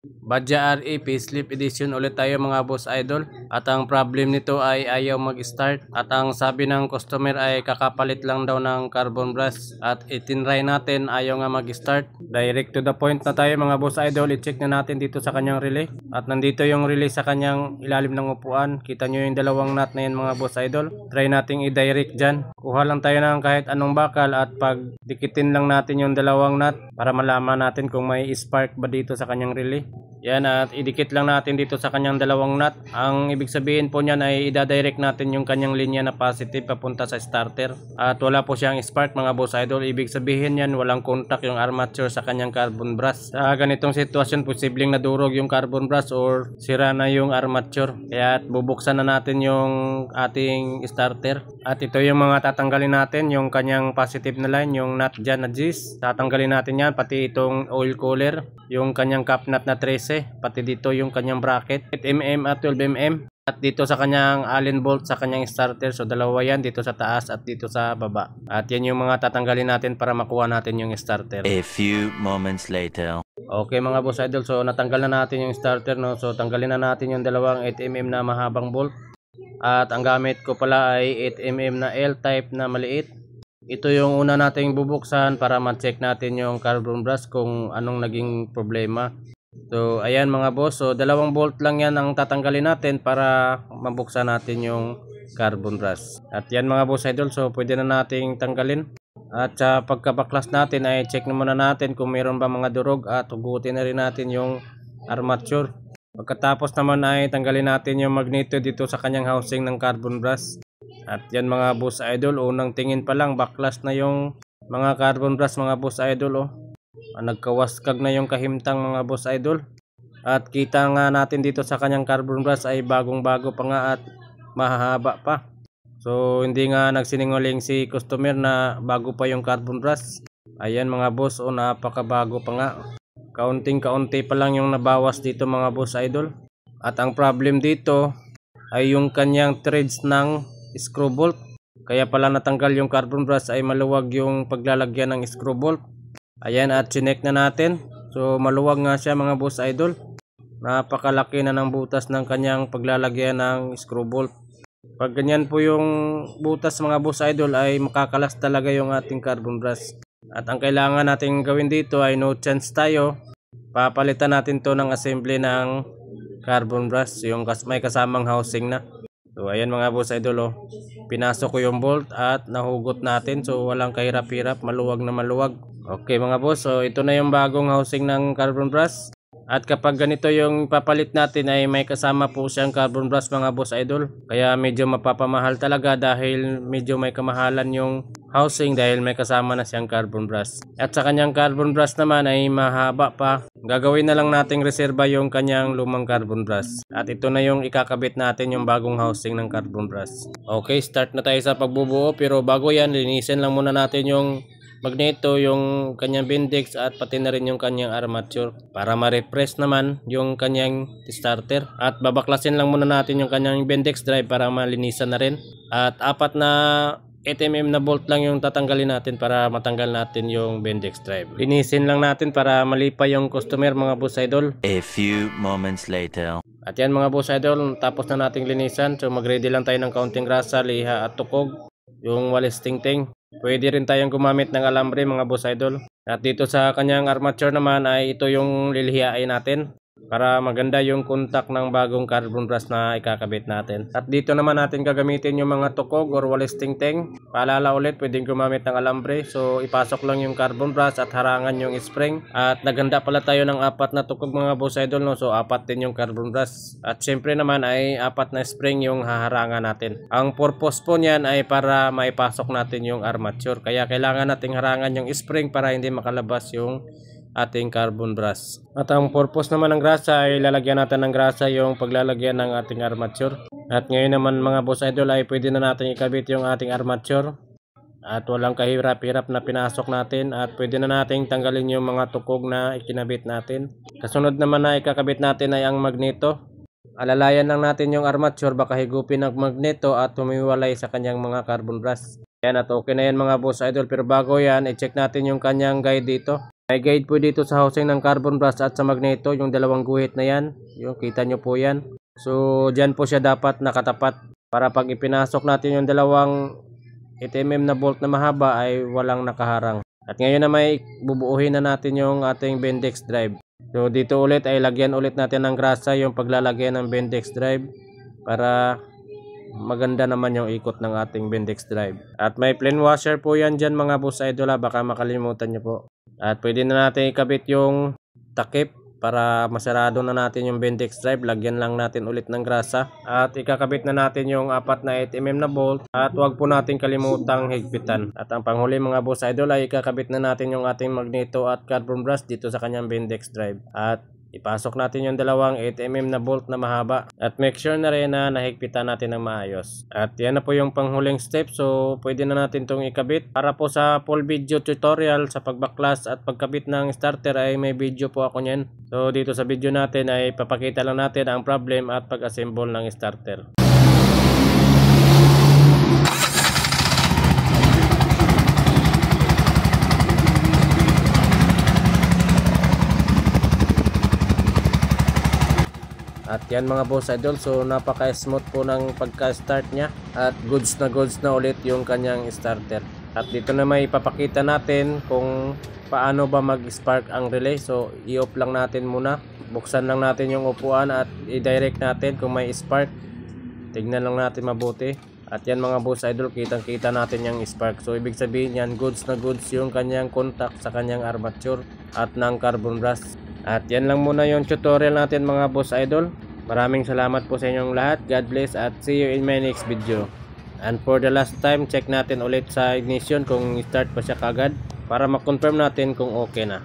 Badja RE Facelift Edition ulit tayo mga boss idol. At ang problem nito ay ayaw mag-start. At ang sabi ng customer ay kakapalit lang daw ng carbon brush. At itinry natin, ayaw nga mag-start. Direct to the point na tayo mga boss idol. I-check na natin dito sa kanyang relay. At nandito yung relay sa kanyang ilalim ng upuan. Kita nyo yung dalawang nut na yan mga boss idol. Try nating i-direct dyan. Kuha lang tayo ng kahit anong bakal at pag dikitin lang natin yung dalawang nut para malaman natin kung may spark ba dito sa kanyang relay. Yan, at idikit lang natin dito sa kanyang dalawang nut. Ang ibig sabihin po niyan ay ida-direct natin yung kanyang linya na positive papunta sa starter. At wala po siyang spark mga boss idol. Ibig sabihin yan walang contact yung armature sa kanyang carbon brush. Sa ganitong sitwasyon posibleng nadurog yung carbon brush or sira na yung armature. Kaya bubuksan na natin yung ating starter. At ito yung mga tatanggalin natin, yung kanyang positive na line, yung nut dyan na G's. Tatanggalin natin yan, pati itong oil cooler, yung kanyang cap nut na 13, pati dito yung kanyang bracket 8mm at 12mm. At dito sa kanyang Allen bolt sa kanyang starter. So dalawa yan, dito sa taas at dito sa baba. At yan yung mga tatanggalin natin para makuha natin yung starter. A few moments later. Okay mga boss idol, so natanggal na natin yung starter, no? So tanggalin na natin yung dalawang 8mm na mahabang bolt. At ang gamit ko pala ay 8mm na L-type na maliit. Ito yung una nating bubuksan para ma-check natin yung carbon brush kung anong naging problema. So ayan mga boss, so dalawang bolt lang yan ang tatanggalin natin para mabuksan natin yung carbon brush. At yan mga boss idol, so pwede na nating tanggalin. At sa pagkabaklas natin ay check na muna natin kung mayroon ba mga durog at hugutin na rin natin yung armature. Pagkatapos naman ay tanggalin natin yung magneto dito sa kanyang housing ng carbon brush. At yan mga boss idol, unang tingin pa lang baklas na yung mga carbon brush mga boss idol, oh. Nagkawaskag na yung kahimtang mga boss idol. At kita nga natin dito sa kanyang carbon brush ay bagong bago pa nga at mahahaba pa. So hindi nga nagsinungaling si customer na bago pa yung carbon brush. Ayan mga boss, oh, napakabago pa nga. Kaunting-kaunti pa lang yung nabawas dito mga boss idol. At ang problem dito ay yung kanyang threads ng screw bolt. Kaya pala natanggal yung carbon brush ay maluwag yung paglalagyan ng screw bolt. Ayan, at chinek na natin. So maluwag nga siya mga boss idol. Napakalaki na ng butas ng kanyang paglalagyan ng screw bolt. Pag ganyan po yung butas mga boss idol ay makakalas talaga yung ating carbon brush. At ang kailangan natin gawin dito ay no chance tayo. Papalitan natin to ng assembly ng carbon brush, yung may kasamang housing na. So ayan mga boss idol, oh. Pinasok ko yung bolt at nahugot natin. So walang kahirap-hirap, maluwag na maluwag. Okay mga boss, so ito na yung bagong housing ng carbon brush. At kapag ganito yung papalit natin ay may kasama po siyang carbon brush mga boss idol. Kaya medyo mapapamahal talaga dahil medyo may kamahalan yung housing dahil may kasama na siyang carbon brush. At sa kanyang carbon brush naman ay mahaba pa. Gagawin na lang nating reserva yung kanyang lumang carbon brush. At ito na yung ikakabit natin yung bagong housing ng carbon brush. Okay, start na tayo sa pagbubuo, pero bago yan linisin lang muna natin yung magneto, yung kanyang bendix at pati na rin yung kanyang armature para ma-refresh naman yung kanyang starter. At babaklasin lang muna natin yung kanyang bendix drive para malinisan na rin. At apat na 8mm na bolt lang yung tatanggalin natin para matanggal natin yung bendix drive. Linisin lang natin para malipay yung customer mga boss idol. A few moments later. At yan mga boss idol, tapos na nating linisan. So mag-ready lang tayo ng kaunting grasa, liha at tukog, yung walis tingting. Pwede rin tayong gumamit ng alambre mga boss idol. At dito sa kanyang armature naman ay ito yung lilihiain natin para maganda yung contact ng bagong carbon brush na ikakabit natin. At dito naman natin gagamitin yung mga tukog or walis tingting. Paalala ulit, pwedeng gumamit ng alambre. So ipasok lang yung carbon brush at harangan yung spring. At naganda pala tayo ng apat na tukog mga boss idol, no? So apat din yung carbon brush. At syempre naman ay apat na spring yung haharangan natin. Ang purpose po niyan ay para maipasok natin yung armature. Kaya kailangan nating harangan yung spring para hindi makalabas yung ating carbon brush. At ang purpose naman ng grasa ay lalagyan natin ng grasa yung paglalagyan ng ating armature. At ngayon naman mga boss idol ay pwede na natin ikabit yung ating armature. At walang kahirap-hirap na pinasok natin. At pwede na natin tanggalin yung mga tukog na ikinabit natin. Kasunod naman na ikakabit natin ay ang magneto. Alalayan lang natin yung armature, baka higupin ng magneto at humiwalay sa kanyang mga carbon brush. Yan, at okay na yan mga boss idol. Pero bago yan, i-check natin yung kanyang guide dito. May guide po dito sa housing ng carbon brush at sa magneto, yung dalawang guhit na yan, yung kita nyo po yan. So dyan po siya dapat nakatapat para pag ipinasok natin yung dalawang 8mm na bolt na mahaba ay walang nakaharang. At ngayon na may bubuuhin na natin yung ating Bendix drive. So dito ulit ay lagyan ulit natin ng grasa yung paglalagyan ng Bendix drive para maganda naman yung ikot ng ating Bendix drive. At may plain washer po yan dyan mga boss idol, baka makalimutan nyo po. At pwede na natin ikabit yung takip para masarado na natin yung Bendix drive. Lagyan lang natin ulit ng grasa. At ikakabit na natin yung 4 na 8mm na bolt. At huwag po natin kalimutang higpitan. At ang panghuli mga boss idol ay ikakabit na natin yung ating magneto at carbon brush dito sa kanyang Bendix drive. At ipasok natin yung dalawang 8mm na bolt na mahaba. At make sure na rin na nahigpitan natin ng maayos. At yan na po yung panghuling step. So pwede na natin itong ikabit. Para po sa full video tutorial sa pagbaklas at pagkabit ng starter ay may video po ako nyan. So dito sa video natin ay papakita lang natin ang problem at pag-assemble ng starter. At yan mga boss idol, so napaka-smooth po ng pagka-start niya at goods na ulit yung kanyang starter. At dito na may ipapakita natin kung paano ba mag-spark ang relay. So i-off lang natin muna, buksan lang natin yung upuan at i-direct natin kung may spark. Tignan lang natin mabuti. At yan mga boss idol, kitang-kita natin yung spark. So ibig sabihin yan, goods yung kanyang contact sa kanyang armature at ng carbon brush. At yan lang muna yung tutorial natin mga boss idol. Maraming salamat po sa inyong lahat. God bless at see you in my next video. And for the last time, check natin ulit sa ignition kung start pa siya kagad para ma-confirm natin kung okay na.